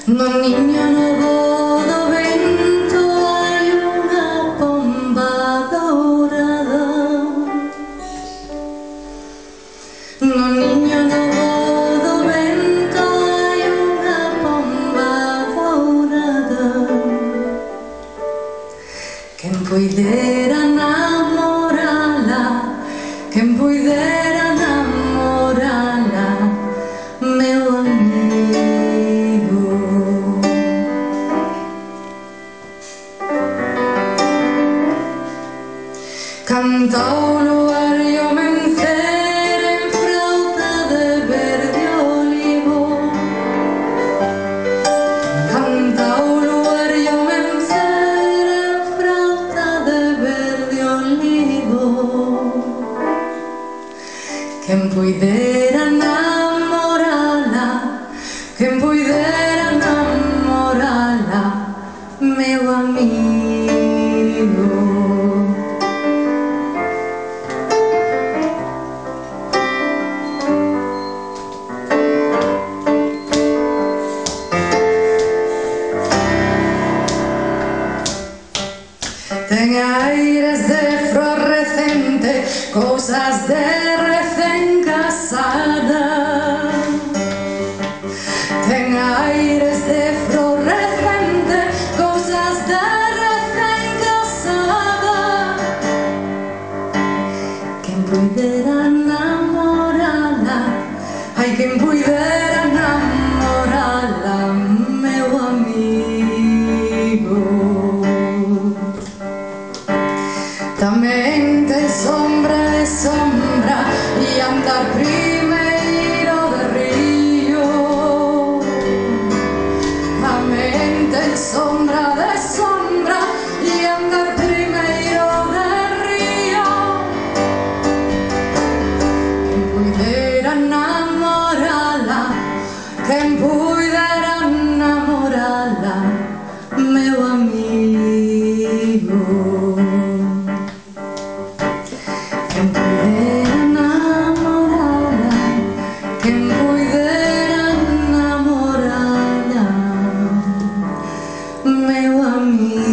No niño no do vento hai unha pomba dourada. No niño no do vento hai unha pomba dourada. Quen puidera namorala, quen puidera namorala, meu amigo. Canta o luar e o mencer en frauta de verde olivo. Canta o luar e o mencer en frauta de verde olivo. Quen puidera namorala, quen puidera namorala, meu amigo. Ten aires de fluorescente, cousas de recén casada. Ten aires de fluorescente, cousas de recén casada. Quen puidera namorala, ai quen puidera namorala, meu amigo. Tamén ten sombra e sombra e andar primeiro de río. Tamén ten sombra de sombra e andar primeiro de río. Quen puidera namorala, quen puidera namorala, meu amigo. Quen puidera namorala, quen puidera namorala, meu amigo.